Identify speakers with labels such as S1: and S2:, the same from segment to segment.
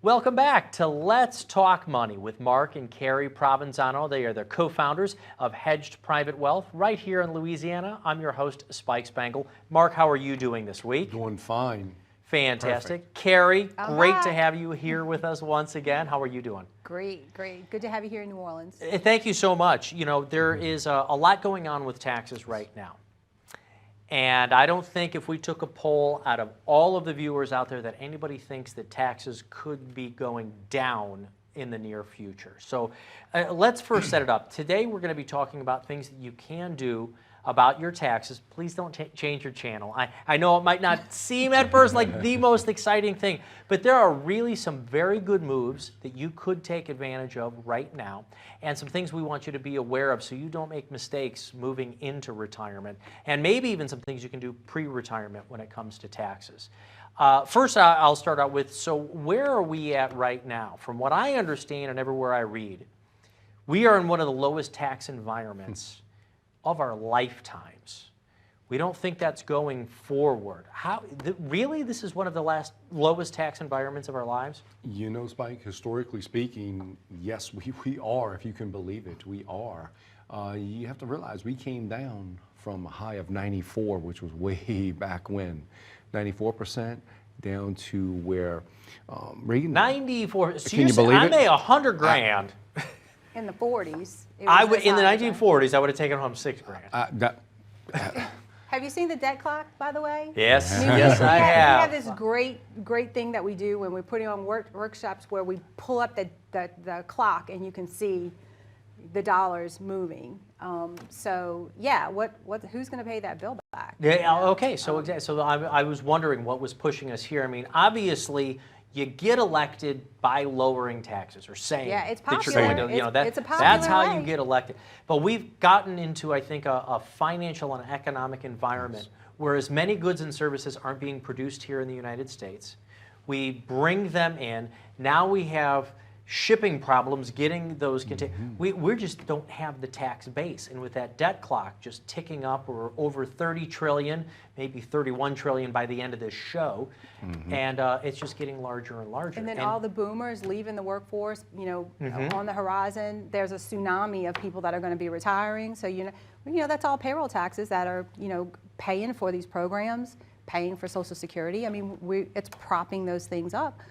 S1: Welcome back to Let's Talk Money with Mark and Carrie Provenzano. They are the co-founders of Hedged Private Wealth right here in Louisiana. I'm your host, Spike Spangle. Mark, how are you doing this week?
S2: Doing fine.
S1: Fantastic.
S2: Perfect.
S1: Carrie,
S3: I'm
S1: great
S3: back.
S1: to have you here with us once again. How are you doing?
S3: Great, great. Good to have you here in New Orleans.
S1: Thank you so much. You know, there is a lot going on with taxes right now. And I don't think if we took a poll out of all of the viewers out there that anybody thinks that taxes could be going down in the near future. So let's first set it up. Today we're going to be talking about things that you can do about your taxes. Please don't change your channel. I know it might not seem at first like the most exciting thing, but there are really some very good moves that you could take advantage of right now, and some things we want you to be aware of so you don't make mistakes moving into retirement, and maybe even some things you can do pre-retirement when it comes to taxes. First, I'll start out with, so where are we at right now? From what I understand and everywhere I read, we are in one of the lowest tax environments of our lifetimes. We don't think that's going forward. Really, this is one of the lowest tax environments of our lives?
S2: You know, Spike, historically speaking, yes, we are, if you can believe it, we are. You have to realize we came down from a high of 94, which was way back when. 94% down to where Reagan...
S1: 94, so
S2: can you believe
S1: I
S2: it?
S1: made $100,000.
S3: In the 40s.
S1: In the 1940s, I would have taken home $6,000.
S3: Have you seen the debt clock, by the way?
S1: Yes, yes, I have.
S3: We have this great thing that we do when we're putting on workshops where we pull up the clock and you can see the dollars moving. So yeah, who's going to pay that bill back?
S1: Yeah. Okay. So I was wondering what was pushing us here. I mean, obviously, you get elected by lowering taxes or saying
S3: it's
S1: that you're going to,
S3: it's a popular
S1: that's how
S3: way.
S1: you get elected. But we've gotten into, I think, a financial and economic environment where as many goods and services aren't being produced here in the United States. We bring them in. Now we have shipping problems getting those containers. We just don't have the tax base. And with that debt clock just ticking up, we're over 30 trillion, maybe 31 trillion by the end of this show. And it's just getting larger and larger.
S3: And then all the boomers leaving the workforce, on the horizon, there's a tsunami of people that are going to be retiring. So, that's all payroll taxes that are, paying for these programs, paying for Social Security. I mean, it's propping those things up.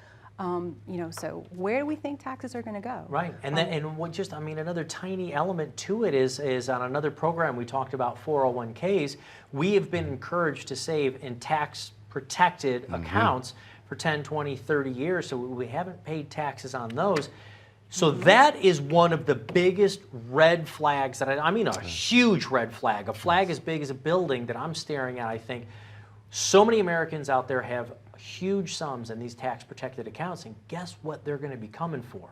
S3: So where do we think taxes are going to go?
S1: Right, and then another tiny element to it is on another program we talked about 401ks. We have been encouraged to save in tax-protected accounts for 10, 20, 30 years, so we haven't paid taxes on those. So that is one of the biggest red flags that I mean a huge red flag, a flag as big as a building that I'm staring at. I think so many Americans out there have huge sums in these tax-protected accounts, and guess what they're going to be coming for?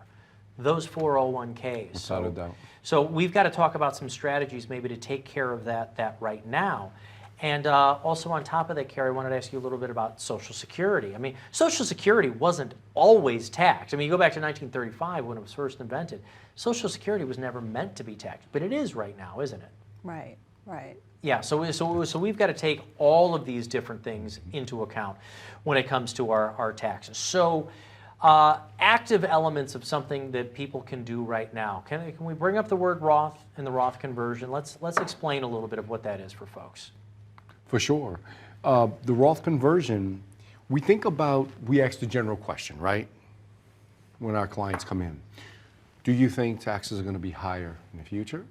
S1: Those 401ks.
S2: Without a doubt.
S1: So we've got to talk about some strategies maybe to take care of that right now. And also on top of that, Carrie, I wanted to ask you a little bit about Social Security. I mean, Social Security wasn't always taxed. I mean, you go back to 1935 when it was first invented. Social Security was never meant to be taxed, but it is right now, isn't it?
S3: Right, right.
S1: Yeah, so we've got to take all of these different things into account when it comes to our taxes. So active elements of something that people can do right now. Can we bring up the word Roth and the Roth conversion? Let's explain a little bit of what that is for folks.
S2: For sure. The Roth conversion, we ask the general question, right? When our clients come in. Do you think taxes are going to be higher in the future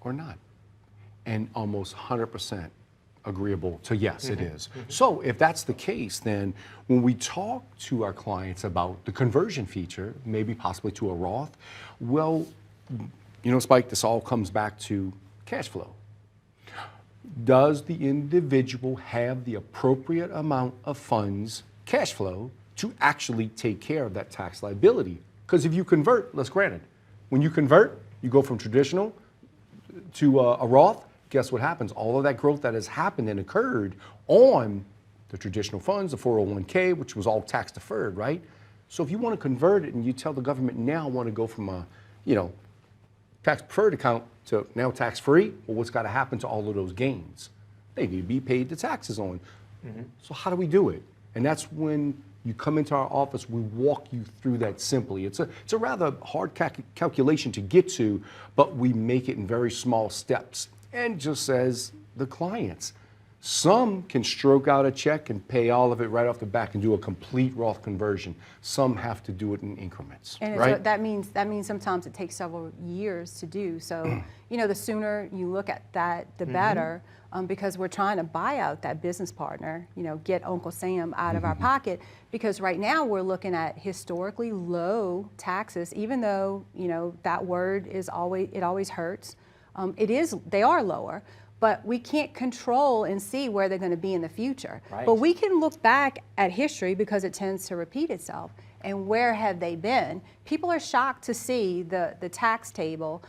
S2: or not? And almost 100% agreeable to yes, it is. So if that's the case, then when we talk to our clients about the conversion feature, maybe possibly to a Roth, well, Spike, this all comes back to cash flow. Does the individual have the appropriate amount of funds, cash flow, to actually take care of that tax liability? Because if you convert, let's grant it, when you convert, you go from traditional to a Roth, guess what happens? All of that growth that has happened and occurred on the traditional funds, the 401k, which was all tax deferred, right? So if you want to convert it and you tell the government now I want to go from a, tax preferred account to now tax free, well, what's got to happen to all of those gains? They need to be paid the taxes on. So how do we do it? And that's when You come into our office, we walk you through that simply. It's a rather hard calculation to get to, but we make it in very small steps. And just as the clients, some can stroke out a check and pay all of it right off the back and do a complete Roth conversion. Some have to do it in increments,
S3: And
S2: right?
S3: that means sometimes it takes several years to do. So, the sooner you look at that, the better, because we're trying to buy out that business partner, get Uncle Sam out of our pocket. Because right now we're looking at historically low taxes, even though, that word is always hurts. They are lower. But we can't control and see where they're going to be in the future.
S1: Right.
S3: But we can look back at history because it tends to repeat itself. And where have they been? People are shocked to see the tax table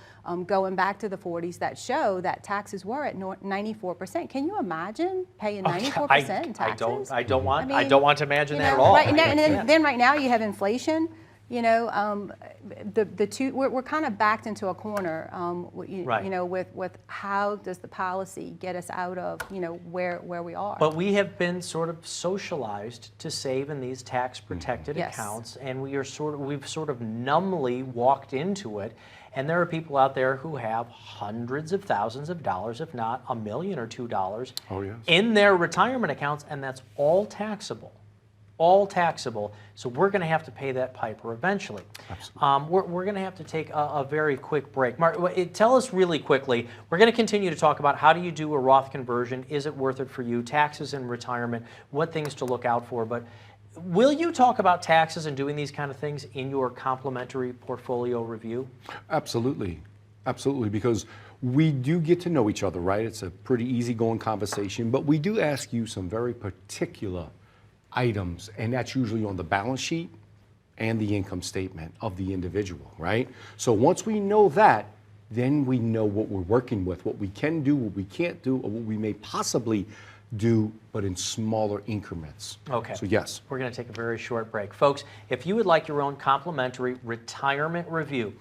S3: going back to the 40s that show that taxes were at 94%. Can you imagine paying 94% in taxes?
S1: I don't want to imagine that at all.
S3: Right, and then right now you have inflation. The two we're kind of backed into a corner. With how does the policy get us out of where we are?
S1: But we have been sort of socialized to save in these tax protected
S3: Yes.
S1: accounts, and we've sort of numbly walked into it. And there are people out there who have hundreds of thousands of dollars, if not $1 million or $2 dollars, in their retirement accounts, and that's all taxable. All taxable, so we're going to have to pay that piper eventually. We're going to have to take a very quick break. Mark, tell us really quickly, we're going to continue to talk about how do you do a Roth conversion, is it worth it for you, taxes in retirement, what things to look out for, but will you talk about taxes and doing these kind of things in your complimentary portfolio review?
S2: Absolutely, because we do get to know each other, right? It's a pretty easygoing conversation, but we do ask you some very particular items, and that's usually on the balance sheet and the income statement of the individual, right? So once we know that, then we know what we're working with, what we can do, what we can't do, or what we may possibly do, but in smaller increments.
S1: Okay.
S2: So yes.
S1: We're going to take a very short break. Folks, if you would like your own complimentary retirement review,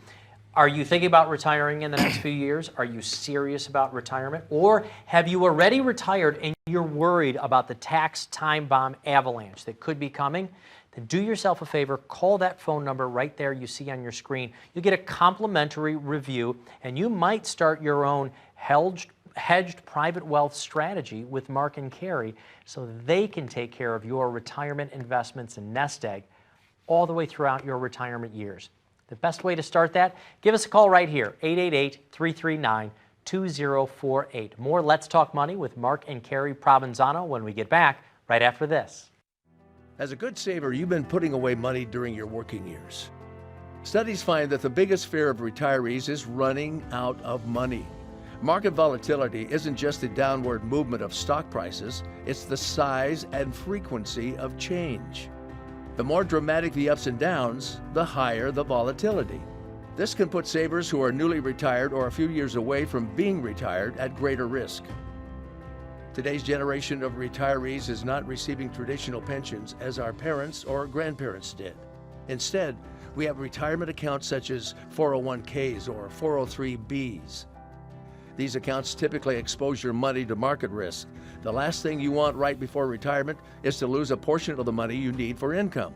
S1: are you thinking about retiring in the next few years? Are you serious about retirement? Or have you already retired and you're worried about the tax time bomb avalanche that could be coming? Then do yourself a favor, call that phone number right there you see on your screen. You'll get a complimentary review, and you might start your own hedged private wealth strategy with Mark and Carrie so they can take care of your retirement investments and nest egg all the way throughout your retirement years. The best way to start that, give us a call right here, 888-339-2048. More Let's Talk Money with Mark and Carrie Provenzano when we get back right after this.
S4: As a good saver, you've been putting away money during your working years. Studies find that the biggest fear of retirees is running out of money. Market volatility isn't just the downward movement of stock prices, it's the size and frequency of change. The more dramatic the ups and downs, the higher the volatility. This can put savers who are newly retired or a few years away from being retired at greater risk. Today's generation of retirees is not receiving traditional pensions as our parents or grandparents did. Instead, we have retirement accounts such as 401ks or 403bs. These accounts typically expose your money to market risk. The last thing you want right before retirement is to lose a portion of the money you need for income.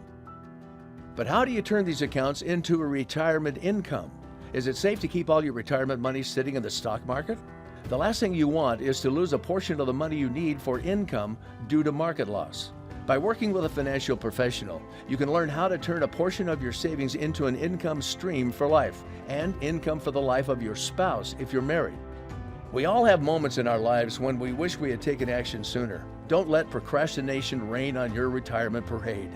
S4: But how do you turn these accounts into a retirement income? Is it safe to keep all your retirement money sitting in the stock market? The last thing you want is to lose a portion of the money you need for income due to market loss. By working with a financial professional, you can learn how to turn a portion of your savings into an income stream for life and income for the life of your spouse if you're married. We all have moments in our lives when we wish we had taken action sooner. Don't let procrastination reign on your retirement parade.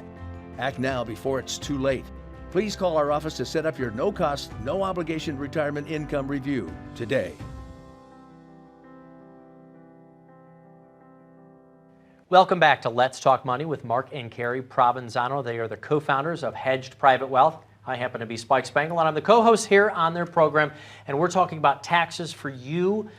S4: Act now before it's too late. Please call our office to set up your no-cost, no-obligation retirement income review today.
S1: Welcome back to Let's Talk Money with Mark and Carrie Provenzano. They are the co-founders of Hedged Private Wealth. I happen to be Spike Spangle, and I'm the co-host here on their program, and we're talking about taxes for you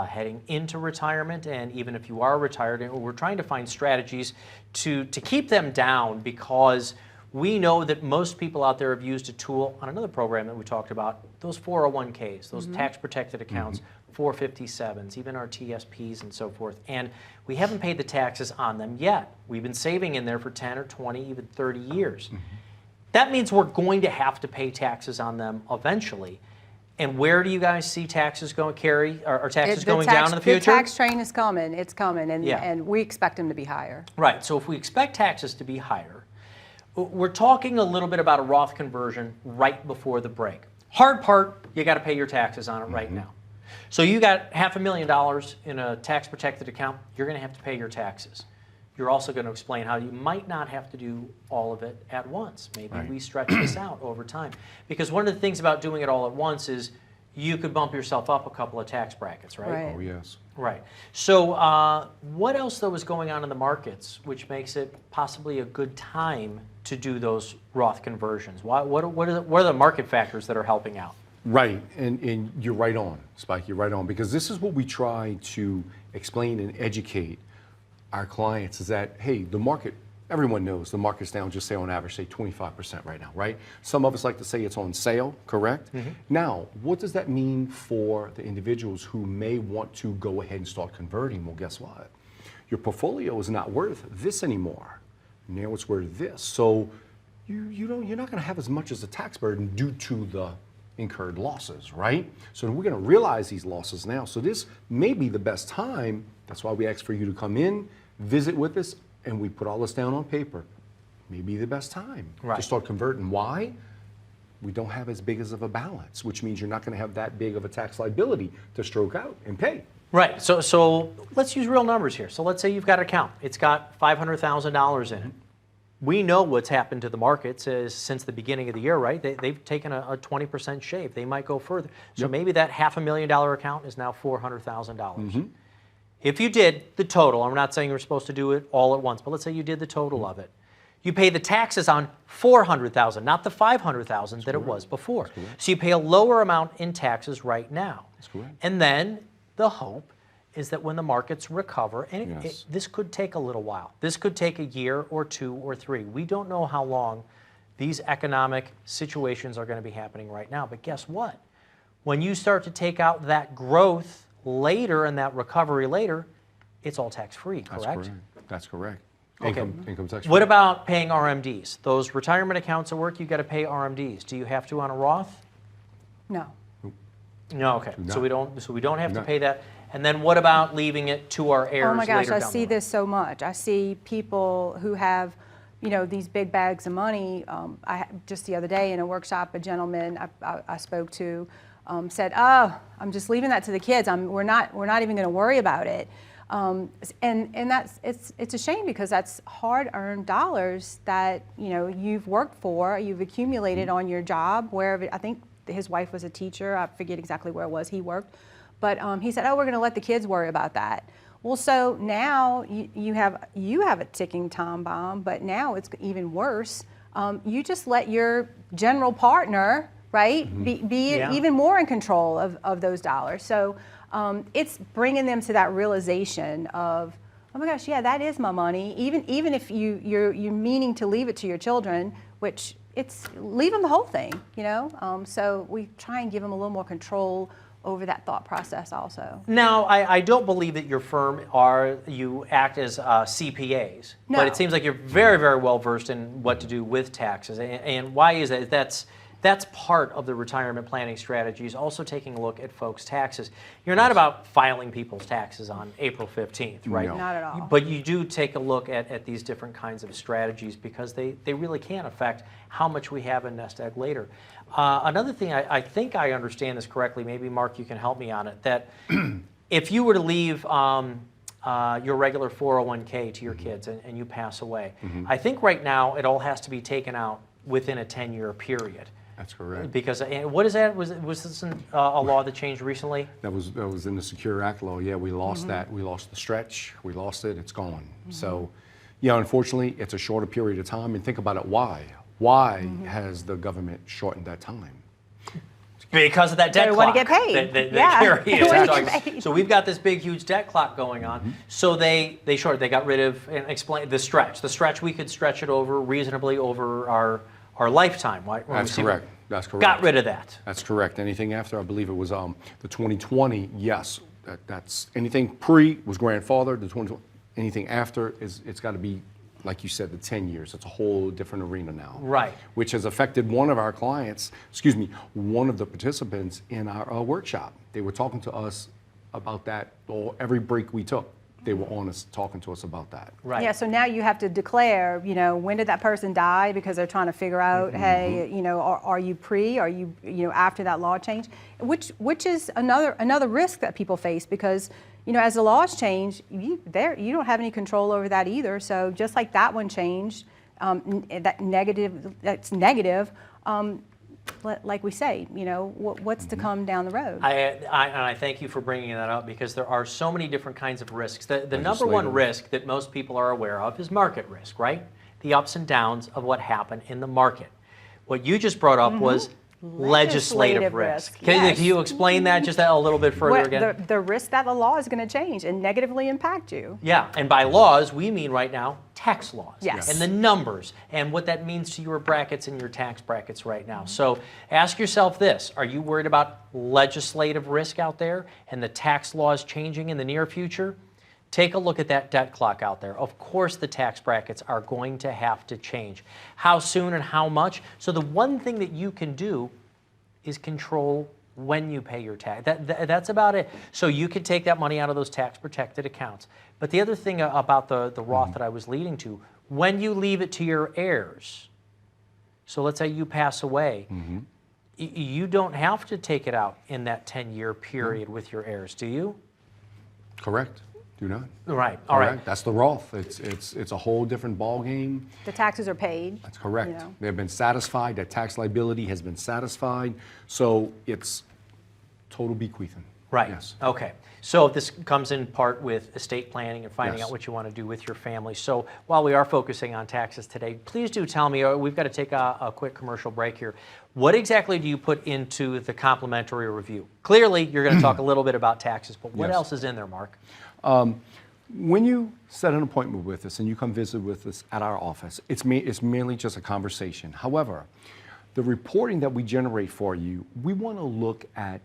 S1: heading into retirement, and even if you are retired, and we're trying to find strategies to keep them down, because We know that most people out there have used a tool on another program that we talked about, those 401ks, those tax-protected accounts, 457s, even our TSPs and so forth. And we haven't paid the taxes on them yet. We've been saving in there for 10 or 20, even 30 years. That means we're going to have to pay taxes on them eventually. And where do you guys see taxes going, Carrie? Are taxes going down in the future?
S3: The tax train is coming. It's coming, and,
S1: Yeah.
S3: and we expect them to be higher.
S1: Right, so if we expect taxes to be higher, we're talking a little bit about a Roth conversion right before the break. Hard part, you got to pay your taxes on it right now. So you got $500,000 in a tax-protected account, you're going to have to pay your taxes. You're also going to explain how you might not have to do all of it at once. Maybe we stretch this out over time. Because one of the things about doing it all at once is you could bump yourself up a couple of tax brackets, right?
S3: Right.
S2: Oh, yes.
S1: Right. So what else, though, is going on in the markets which makes it possibly a good time to do those Roth conversions? What are the market factors that are helping out?
S2: Right, and you're right on, Spike, you're right on, because this is what we try to explain and educate our clients is that, hey, the market, everyone knows the market's down, just say on average, say 25% right now, right? Some of us like to say it's on sale, correct? Now, what does that mean for the individuals who may want to go ahead and start converting? Well, guess what? Your portfolio is not worth this anymore. Now it's worth this. So you're not going to have as much as a tax burden due to the incurred losses, right? So we're going to realize these losses now. So this may be the best time. That's why we ask for you to come in, visit with us, and we put all this down on paper. Maybe the best time to start converting. Why? We don't have as big as of a balance, which means you're not going to have that big of a tax liability to stroke out and pay.
S1: Right. So let's use real numbers here. So let's say you've got an account. It's got $500,000 in it. We know what's happened to the markets since the beginning of the year, right? They've taken a 20% shave. They might go further. So maybe that $500,000 account is now $400,000. If you did the total, I'm not saying you're supposed to do it all at once, but let's say you did the total of it. You pay the taxes on $400,000, not the $500,000 that it was before. So you pay a lower amount in taxes right now.
S2: That's correct.
S1: And then the hope is that when the markets recover, and this could take a little while. This could take a year or 2 or 3. We don't know how long these economic situations are going to be happening right now. But guess what? When you start to take out that growth later and that recovery later, it's all tax-free, correct?
S2: That's correct. That's correct.
S1: Okay.
S2: Income tax.
S1: What about paying RMDs? Those retirement accounts at work, you got to pay RMDs. Do you have to on a Roth?
S3: No.
S1: No, okay.
S2: Do
S1: So
S2: not.
S1: we don't have to
S2: not.
S1: pay that. And then what about leaving it to our heirs
S3: Oh my gosh,
S1: later
S3: I
S1: down the
S3: see
S1: line?
S3: this so much. I see people who have, these big bags of money. Just the other day in a workshop, a gentleman I spoke to said, "Oh, I'm just leaving that to the kids. We're not even going to worry about it." And it's a shame because that's hard-earned dollars that you've worked for, you've accumulated on your job wherever. I think his wife was a teacher. I forget exactly where it was he worked. But he said, "Oh, we're going to let the kids worry about that." Well, so now you have a ticking time bomb, but now it's even worse. You just let your general partner, right, be even more in control of those dollars. So it's bringing them to that realization of, oh my gosh, yeah, that is my money. Even if you're meaning to leave it to your children, which leave them the whole thing, So we try and give them a little more control over that thought process also.
S1: Now, I don't believe that your firm you act as CPAs,
S3: No.
S1: but it seems like you're very, very well versed in what to do with taxes. And why is that? That's part of the retirement planning strategy, is also taking a look at folks' taxes. You're not about filing people's taxes on April 15th, right?
S2: No.
S3: Not at all.
S1: But you do take a look at these different kinds of strategies because they really can affect how much we have in nest egg later. Another thing, I think I understand this correctly, maybe Mark, you can help me on it, that if you were to leave your regular 401k to your kids and you pass away, I think right now it all has to be taken out within a 10-year period.
S2: That's correct.
S1: Because what is that? Was this a law that changed recently?
S2: That was in the Secure Act law. Yeah, we lost that. We lost the stretch. We lost it. It's gone. So, unfortunately, it's a shorter period of time. And think about it. Why? Why has the government shortened that time? To
S1: Because of that debt
S3: They
S1: clock.
S3: wanna get paid.
S1: That
S3: Yeah,
S1: Carrie
S3: they
S1: is
S3: wanna
S1: talking
S3: get
S1: about.
S3: paid.
S1: So we've got this big, huge debt clock going on. So they got rid of and explained the stretch. The stretch, we could stretch it over reasonably over our lifetime. Right? When we
S2: That's
S1: see-
S2: correct. That's correct.
S1: Got rid of that.
S2: That's correct. Anything after, I believe it was the 2020, yes. That's anything pre was grandfathered. The 2020, anything after it's got to be, like you said, the 10 years. It's a whole different arena now.
S1: Right.
S2: Which has affected one of our clients, one of the participants in our workshop. They were talking to us about that every break we took. They were on us talking to us about that.
S1: Right.
S3: Yeah, so now you have to declare, when did that person die, because they're trying to figure out, hey, are you pre, are you, after that law change, which is another risk that people face, because, as the laws change, you don't have any control over that either. So just like that one changed, that's negative. Like we say, what's to come down the road.
S1: And I thank you for bringing that up, because there are so many different kinds of risks. The number one risk that most people are aware of is market risk, right? The ups and downs of what happened in the market. What you just brought up was legislative risk.
S3: Yes.
S1: Can you explain that just a little bit further again?
S3: The risk that the law is going to change and negatively impact you.
S1: Yeah, and by laws, we mean right now tax laws.
S3: Yes.
S1: And the numbers and what that means to your brackets and your tax brackets right now. So ask yourself this: are you worried about legislative risk out there and the tax laws changing in the near future? Take a look at that debt clock out there. Of course, the tax brackets are going to have to change. How soon and how much? So the one thing that you can do is control when you pay your tax. That's about it. So you can take that money out of those tax-protected accounts. But the other thing about the Roth that I was leading to, when you leave it to your heirs, so let's say you pass away, you don't have to take it out in that 10-year period with your heirs, do you?
S2: Correct. Do not.
S1: Right. All right.
S2: Correct. That's the Roth. It's a whole different ball game.
S3: The taxes are paid.
S2: That's correct. They've been satisfied. That tax liability has been satisfied. So it's total bequeathing.
S1: Right.
S2: Yes.
S1: Okay. So this comes in part with estate planning and finding
S2: Yes.
S1: out what you want to do with your family. So while we are focusing on taxes today, please do tell me, we've got to take a quick commercial break here. What exactly do you put into the complimentary review? Clearly, you're going to talk a little bit about taxes, but what
S2: Yes.
S1: else is in there, Mark?
S2: When you set an appointment with us and you come visit with us at our office, it's merely just a conversation. However, the reporting that we generate for you, we want to look at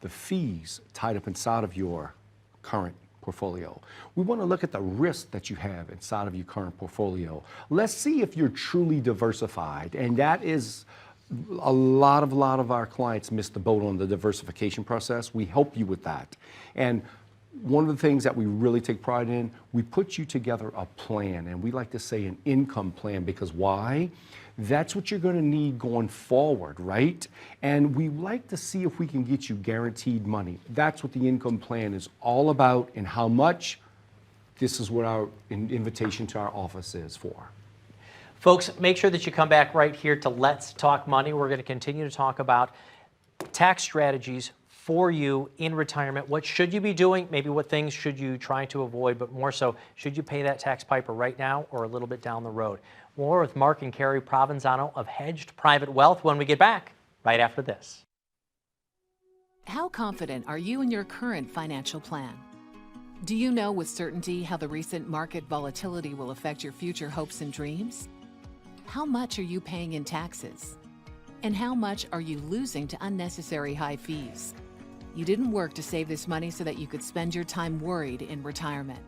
S2: the fees tied up inside of your current portfolio. We want to look at the risk that you have inside of your current portfolio. Let's see if you're truly diversified, and that is a lot of our clients miss the boat on the diversification process. We help you with that. And one of the things that we really take pride in, we put you together a plan, and we like to say an income plan, because why? That's what you're going to need going forward, right? And we like to see if we can get you guaranteed money. That's what the income plan is all about, and how much. This is what our invitation to our office is for.
S1: Folks, make sure that you come back right here to Let's Talk Money. We're going to continue to talk about tax strategies for you in retirement. What should you be doing? Maybe what things should you try to avoid, but more so, should you pay that tax piper right now or a little bit down the road? More with Mark and Carrie Provenzano of Hedged Private Wealth when we get back right after this.
S5: How confident are you in your current financial plan? Do you know with certainty how the recent market volatility will affect your future hopes and dreams? How much are you paying in taxes? And how much are you losing to unnecessary high fees? You didn't work to save this money so that you could spend your time worried in retirement.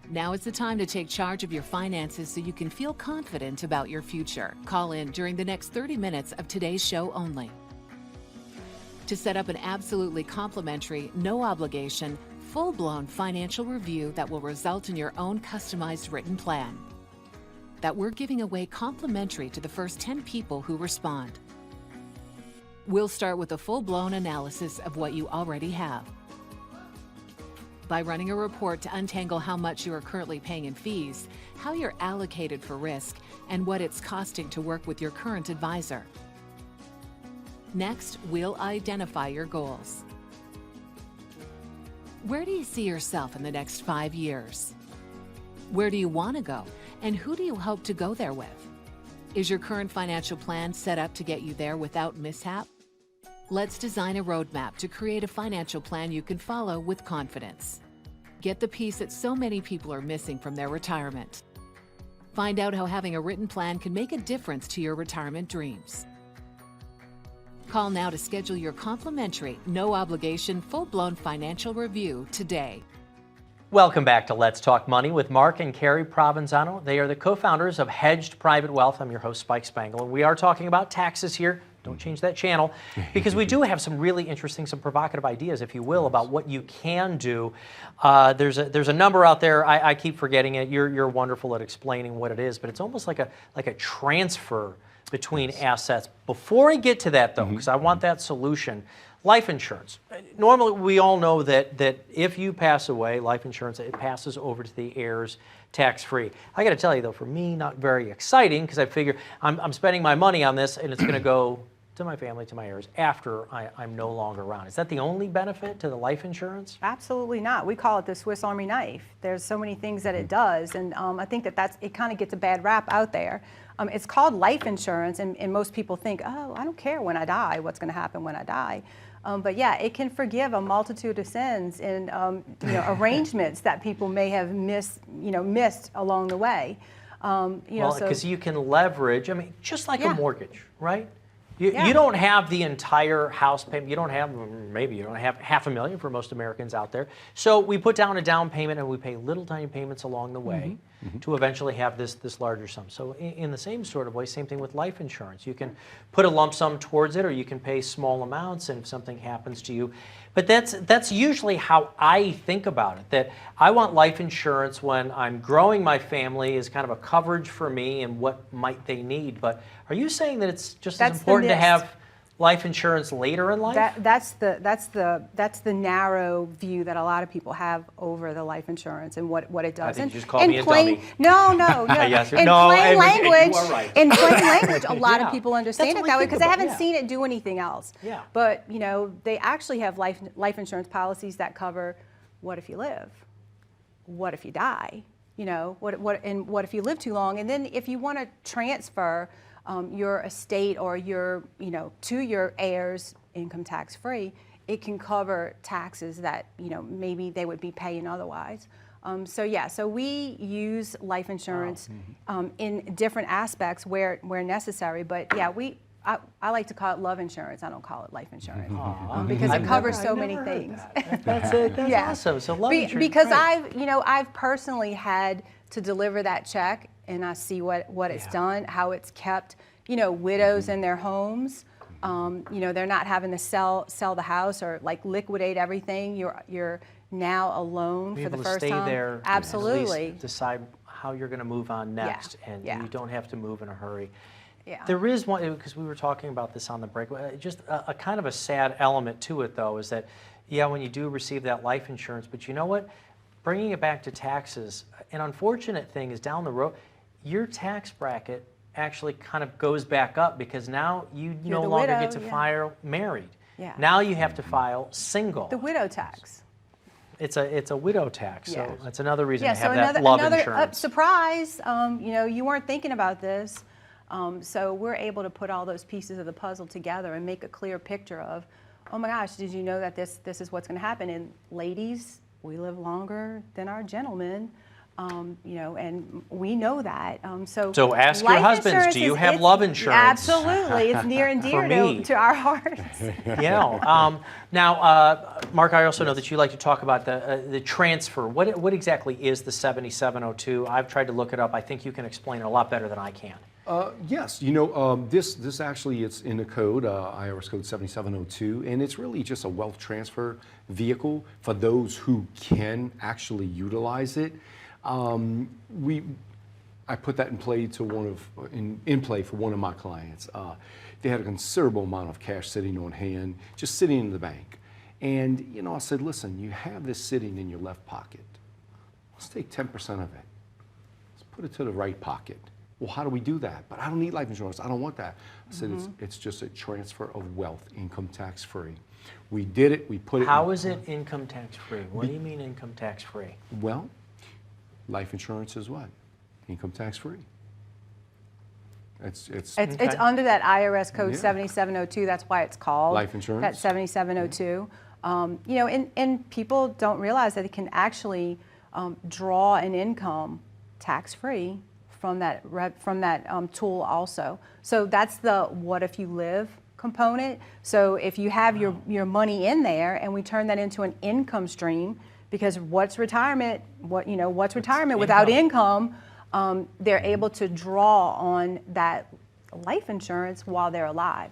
S5: Now is the time to take charge of your finances so you can feel confident about your future. Call in during the next 30 minutes of today's show only to set up an absolutely complimentary, no obligation, full-blown financial review that will result in your own customized written plan that we're giving away complimentary to the first 10 people who respond. We'll start with a full-blown analysis of what you already have. By running a report to untangle how much you are currently paying in fees, how you're allocated for risk, and what it's costing to work with your current advisor. Next, we'll identify your goals. Where do you see yourself in the next 5 years? Where do you want to go, and who do you hope to go there with? Is your current financial plan set up to get you there without mishap? Let's design a roadmap to create a financial plan you can follow with confidence. Get the piece that so many people are missing from their retirement. Find out how having a written plan can make a difference to your retirement dreams. Call now to schedule your complimentary, no-obligation, full-blown financial review today.
S1: Welcome back to Let's Talk Money with Mark and Carrie Provenzano. They are the co-founders of Hedged Private Wealth. I'm your host, Spike Spangle, and we are talking about taxes here. Don't change that channel, because we do have some really interesting, some provocative ideas, if you will, about what you can do. There's a number out there. I keep forgetting it. You're wonderful at explaining what it is, but it's almost like a transfer between assets. Before I get to that, though, because I want that solution, life insurance. Normally, we all know that if you pass away, life insurance, it passes over to the heirs tax-free. I got to tell you, though, for me, not very exciting, because I figure I'm spending my money on this, and it's going to go to my family, to my heirs, after I'm no longer around. Is that the only benefit to the life insurance?
S3: Absolutely not. We call it the Swiss Army knife. There's so many things that it does, and I think it kind of gets a bad rap out there. It's called life insurance, and most people think, oh, I don't care when I die, what's going to happen when I die. But yeah, it can forgive a multitude of sins and arrangements that people may have missed along the way.
S1: Because you can leverage, just like
S3: Yeah.
S1: a mortgage, right?
S3: Yeah.
S1: You don't have the entire house payment. Maybe you don't have $500,000 for most Americans out there. So we put down a down payment and we pay little tiny payments along the way to eventually have this larger sum. So in the same sort of way, same thing with life insurance. You can put a lump sum towards it, or you can pay small amounts, and if something happens to you. But that's usually how I think about it, that I want life insurance when I'm growing my family as kind of a coverage for me and what might they need. But are you saying that it's just as
S3: That's the
S1: important to
S3: mist.
S1: have life insurance later in life?
S3: That's the narrow view that a lot of people have over the life insurance and what it does.
S1: think
S3: And
S1: you just called
S3: in
S1: me a
S3: plain,
S1: dummy.
S3: No.
S1: Yes,
S3: in
S1: no,
S3: plain
S1: you
S3: language,
S1: are right.
S3: in plain language, a lot
S1: Yeah.
S3: of people understand
S1: That's
S3: it
S1: what
S3: that
S1: we
S3: way
S1: think
S3: because they
S1: about,
S3: haven't
S1: yeah.
S3: seen it do anything else.
S1: Yeah.
S3: But they actually have life insurance policies that cover what if you live, what if you die, what if you live too long, and then if you want to transfer your estate or to your heirs income tax free, it can cover taxes that maybe they would be paying otherwise. So we use life insurance in different aspects where necessary. But yeah, I like to call it love insurance. I don't call it life insurance because it covers so many things.
S1: That's
S3: Yeah.
S1: awesome. So love insurance.
S3: Because
S1: great.
S3: I've personally had to deliver that check, and I see what it's done, how it's kept, widows in their homes. They're not having to sell the house or liquidate everything. You're now alone
S1: Be
S3: for the
S1: able to
S3: first
S1: stay
S3: time.
S1: there,
S3: Absolutely.
S1: at least decide how you're going to move on next, and
S3: Yeah.
S1: you don't have to move in a hurry.
S3: Yeah.
S1: There is one, because we were talking about this on the break, just a kind of a sad element to it, though, is that, when you do receive that life insurance, but you know what? Bringing it back to taxes, an unfortunate thing is down the road, your tax bracket actually kind of goes back up because now you no
S3: the
S1: longer
S3: widow,
S1: get to
S3: yeah.
S1: file married.
S3: Yeah.
S1: Now you have to file single.
S3: The widow tax.
S1: It's a widow tax, so
S3: Yeah.
S1: that's another reason
S3: Yeah,
S1: to
S3: so
S1: have that love
S3: another
S1: insurance.
S3: surprise. You weren't thinking about this, so we're able to put all those pieces of the puzzle together and make a clear picture of, oh my gosh, did you know that this is what's going to happen? And ladies, we live longer than our gentlemen, and we know that.
S1: So ask your
S3: life
S1: husbands,
S3: insurance
S1: do you
S3: is-
S1: have
S3: it's-
S1: love insurance?
S3: Absolutely, it's near and dear
S1: me.
S3: to our hearts.
S1: Now, Mark, I also know that you like to talk about the transfer. What exactly is the 7702? I've tried to look it up. I think you can explain it a lot better than I can.
S2: Yes, this actually, it's in the code, IRS code 7702, and it's really just a wealth transfer vehicle for those who can actually utilize it. I put that in play for one of my clients. They had a considerable amount of cash sitting on hand, just sitting in the bank. And, I said, listen, you have this sitting in your left pocket. Let's take 10% of it. Let's put it to the right pocket. Well, how do we do that? But I don't need life insurance. I don't want that. I said, it's just a transfer of wealth, income tax free. We did it. We put it.
S1: How is it income tax free? What do you mean income tax free?
S2: Well, life insurance is what? Income tax free.
S3: It's under that IRS code 7702. That's why it's called
S2: Life insurance?
S3: That 7702. You know, and people don't realize that it can actually draw an income tax-free from that tool also. So that's the what if you live component. So if you have your money in there and we turn that into an income stream, because what's retirement without income, they're able to draw on that life insurance while they're alive.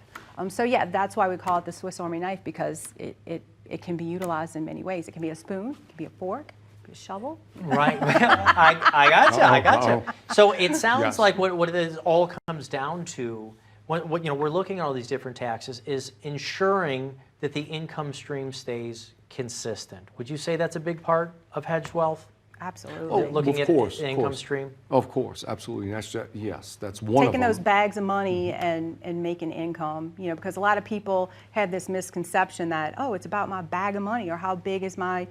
S3: So yeah, that's why we call it the Swiss Army knife, because it can be utilized in many ways. It can be a spoon, it can be a fork, it can be a shovel.
S1: Right. I gotcha. I gotcha.
S2: Uh-oh.
S1: So it sounds
S2: Yes.
S1: like what it all comes down to, what you know, we're looking at all these different taxes, is ensuring that the income stream stays consistent. Would you say that's a big part of hedged wealth?
S3: Absolutely.
S1: Looking
S2: of
S1: at
S2: course,
S1: the
S2: of
S1: income
S2: course.
S1: stream?
S2: Of course, absolutely. Yes, that's one
S3: Taking
S2: of
S3: those
S2: them.
S3: bags of money and making income, you know, because a lot of people have this misconception that, oh, it's about my bag of money or how big is my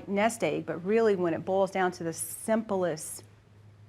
S3: nest egg. But really, when it boils down to the simplest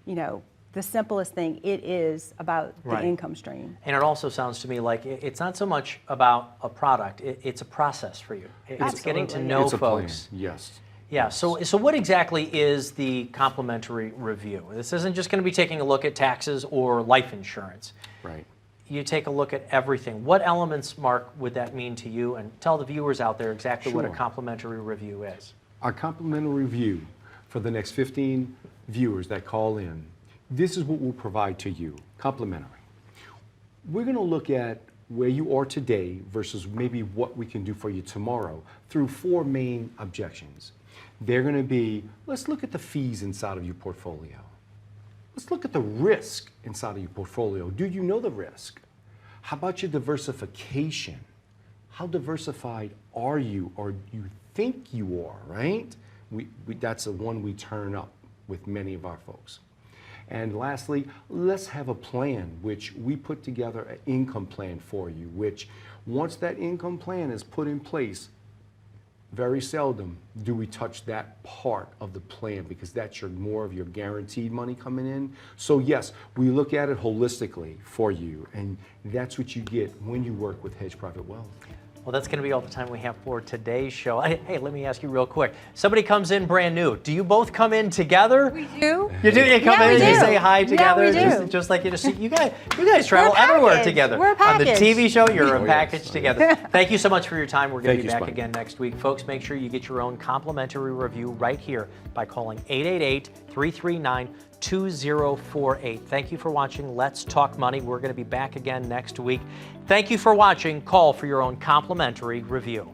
S3: thing, it is about
S1: Right.
S3: the income stream.
S1: And it also sounds to me like it's not so much about a product, it's a process for you. It's getting to
S3: Absolutely.
S1: know
S2: It's a plan,
S1: folks.
S2: yes.
S1: Yeah, so what exactly is the complimentary review? This isn't just going to be taking a look at taxes or life insurance.
S2: Right.
S1: You take a look at everything. What elements, Mark, would that mean to you? And tell the viewers out there exactly what a
S2: Sure.
S1: complimentary review is.
S2: Our complimentary review for the next 15 viewers that call in, this is what we'll provide to you, complimentary. We're going to look at where you are today versus maybe what we can do for you tomorrow through 4 main objections. They're going to be, let's look at the fees inside of your portfolio. Let's look at the risk inside of your portfolio. Do you know the risk? How about your diversification? How diversified are you, or you think you are, right? That's the one we turn up with many of our folks. And lastly, let's have a plan, which we put together an income plan for you, which once that income plan is put in place, very seldom do we touch that part of the plan, because that's more of your guaranteed money coming in. So yes, we look at it holistically for you, and that's what you get when you work with Hedge Private Wealth.
S1: Well, that's going to be all the time we have for today's show. Hey, let me ask you real quick. Somebody comes in brand new. Do you both come in together?
S3: We do.
S1: You do? You come
S3: Yeah,
S1: in
S3: we
S1: and you
S3: do.
S1: say hi
S3: Yeah,
S1: together?
S3: we do.
S1: Just like you just see. You guys travel everywhere
S3: packaged.
S1: together.
S3: We're a
S1: On the
S3: package.
S1: TV show, you're
S2: Oh,
S1: a
S2: yes.
S1: package
S2: Oh,
S1: together. Thank you so much for your time. We're going to
S2: Thank
S1: be
S2: you,
S1: back
S2: Spike.
S1: again next week. Folks, make sure you get your own complimentary review right here by calling 888-339-2048. Thank you for watching Let's Talk Money. We're going to be back again next week. Thank you for watching. Call for your own complimentary review.